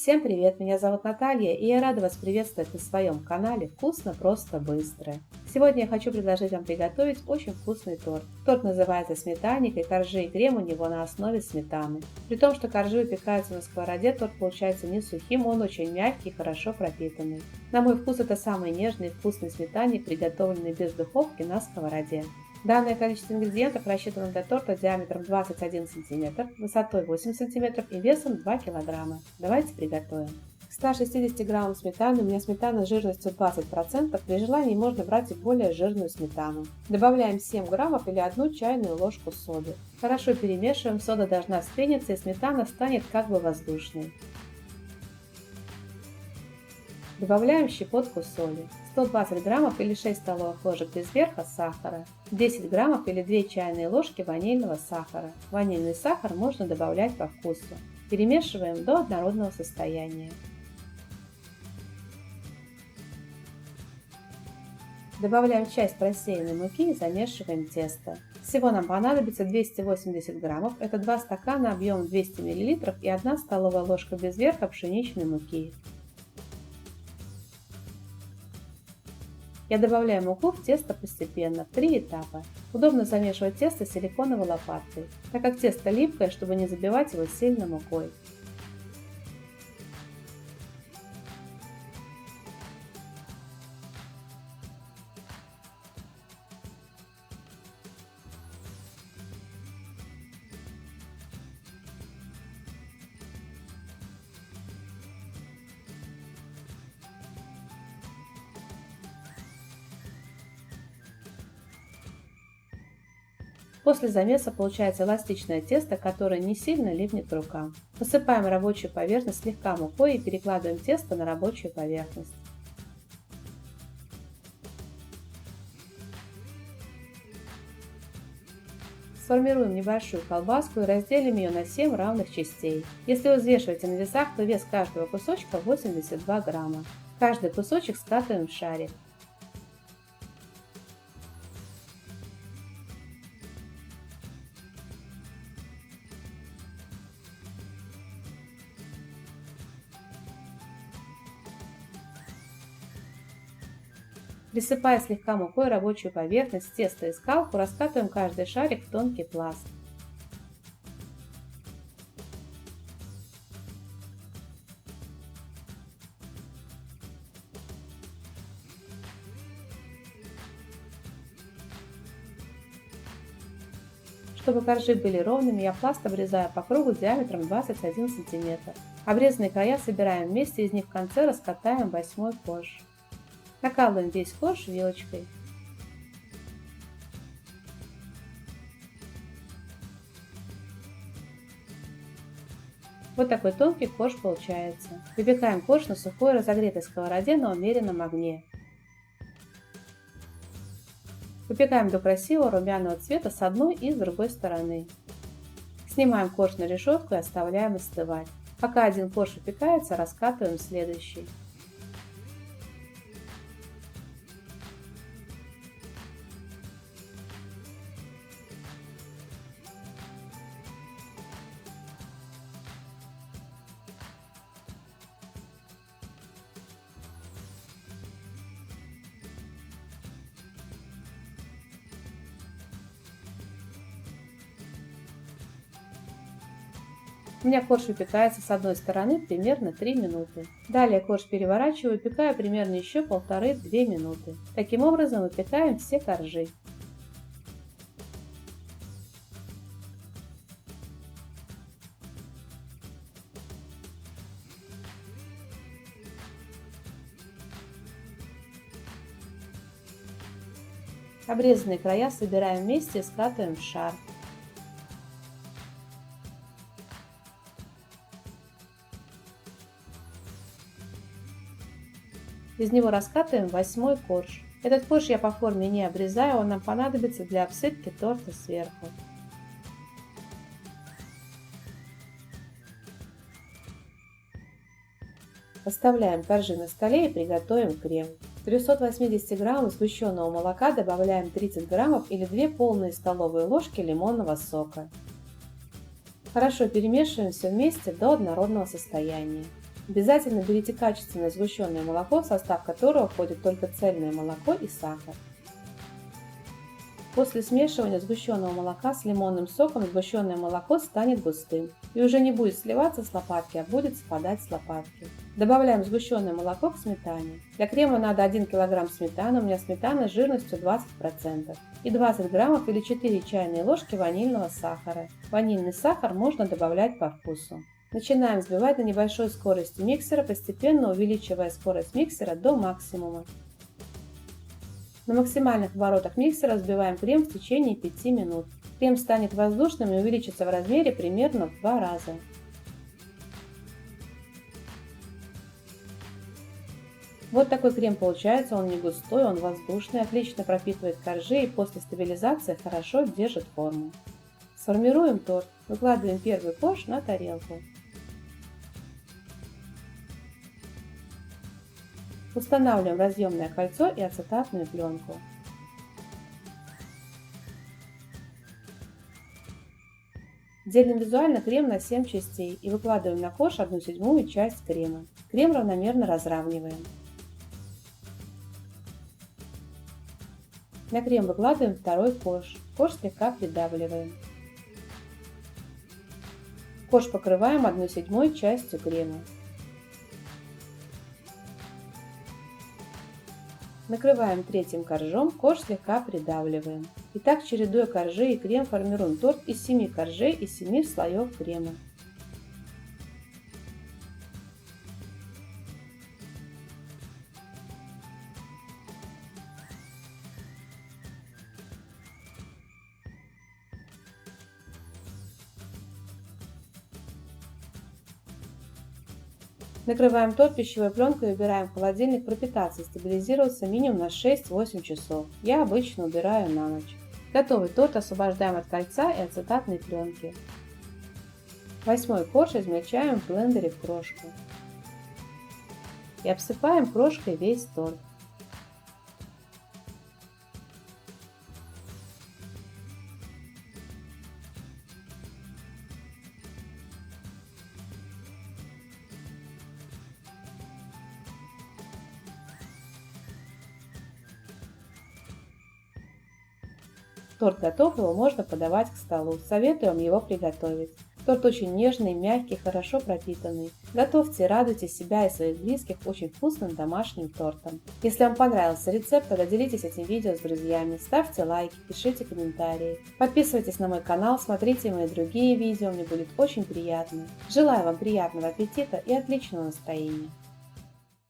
Всем привет, меня зовут Наталья, и я рада вас приветствовать на своем канале «Вкусно, просто, быстро». Сегодня я хочу предложить вам приготовить очень вкусный торт. Торт называется сметанник, и коржи и крем у него на основе сметаны. При том, что коржи выпекаются на сковороде, торт получается не сухим, он очень мягкий и хорошо пропитанный. На мой вкус это самый нежный и вкусный сметанник, приготовленный без духовки на сковороде. Данное количество ингредиентов рассчитано для торта диаметром 21 см, высотой 8 см и весом 2 кг. Давайте приготовим. К 160 граммам сметаны у меня сметана жирностью 20%, при желании можно брать и более жирную сметану. Добавляем 7 граммов или 1 чайную ложку соды. Хорошо перемешиваем, сода должна вспениться и сметана станет как бы воздушной. Добавляем щепотку соли, 120 граммов или 6 столовых ложек без верха сахара, 10 граммов или 2 чайные ложки ванильного сахара. Ванильный сахар можно добавлять по вкусу. Перемешиваем до однородного состояния. Добавляем часть просеянной муки и замешиваем тесто. Всего нам понадобится 280 граммов, это 2 стакана объемом 200 мл и 1 столовая ложка без верха пшеничной муки. Я добавляю муку в тесто постепенно, в 3 этапа. Удобно замешивать тесто силиконовой лопаткой, так как тесто липкое, чтобы не забивать его сильно мукой. После замеса получается эластичное тесто, которое не сильно липнет к рукам. Посыпаем рабочую поверхность слегка мукой и перекладываем тесто на рабочую поверхность. Сформируем небольшую колбаску и разделим ее на 7 равных частей. Если вы взвешиваете на весах, то вес каждого кусочка 82 грамма. Каждый кусочек скатываем в шарик. Присыпая слегка мукой рабочую поверхность, тесто и скалку, раскатываем каждый шарик в тонкий пласт. Чтобы коржи были ровными, я пласт обрезаю по кругу диаметром 21 см. Обрезанные края собираем вместе, из них в конце раскатаем 8-й корж. Накалываем весь корж вилочкой. Вот такой тонкий корж получается. Выпекаем корж на сухой разогретой сковороде на умеренном огне. Выпекаем до красивого румяного цвета с одной и с другой стороны. Снимаем корж на решетку и оставляем остывать. Пока один корж выпекается, раскатываем следующий. У меня корж выпекается с одной стороны примерно 3 минуты. Далее корж переворачиваю и выпекаю примерно еще 1,5–2 минуты. Таким образом выпекаем все коржи. Обрезанные края собираем вместе и скатываем в шар. Из него раскатываем 8-й корж. Этот корж я по форме не обрезаю, он нам понадобится для обсыпки торта сверху. Оставляем коржи на столе и приготовим крем. В 380 граммов сгущенного молока добавляем 30 граммов или 2 полные столовые ложки лимонного сока. Хорошо перемешиваем все вместе до однородного состояния. Обязательно берите качественное сгущенное молоко, в состав которого входит только цельное молоко и сахар. После смешивания сгущенного молока с лимонным соком сгущенное молоко станет густым и уже не будет сливаться с лопатки, а будет спадать с лопатки. Добавляем сгущенное молоко к сметане. Для крема надо 1 кг сметаны, у меня сметана с жирностью 20%, и 20 граммов или 4 чайные ложки ванильного сахара. Ванильный сахар можно добавлять по вкусу. Начинаем взбивать на небольшой скорости миксера, постепенно увеличивая скорость миксера до максимума. На максимальных оборотах миксера взбиваем крем в течение 5 минут. Крем станет воздушным и увеличится в размере примерно в 2 раза. Вот такой крем получается, он не густой, он воздушный, отлично пропитывает коржи и после стабилизации хорошо держит форму. Сформируем торт. Выкладываем первый корж на тарелку. Устанавливаем разъемное кольцо и ацетатную пленку. Делим визуально крем на 7 частей и выкладываем на корж 1/7 часть крема. Крем равномерно разравниваем. На крем выкладываем второй корж. Корж слегка придавливаем. Корж покрываем 1/7 частью крема. Накрываем третьим коржом, корж слегка придавливаем. И так, чередуя коржи и крем, формируем торт из 7 коржей и 7 слоев крема. Накрываем торт пищевой пленкой и убираем в холодильник пропитаться и стабилизироваться минимум на 6-8 часов. Я обычно убираю на ночь. Готовый торт освобождаем от кольца и ацетатной пленки. 8 корж измельчаем в блендере в крошку. И обсыпаем крошкой весь торт. Торт готов, его можно подавать к столу. Советую вам его приготовить. Торт очень нежный, мягкий, хорошо пропитанный. Готовьте и радуйте себя и своих близких очень вкусным домашним тортом. Если вам понравился рецепт, тогда делитесь этим видео с друзьями, ставьте лайки, пишите комментарии. Подписывайтесь на мой канал, смотрите мои другие видео, мне будет очень приятно. Желаю вам приятного аппетита и отличного настроения.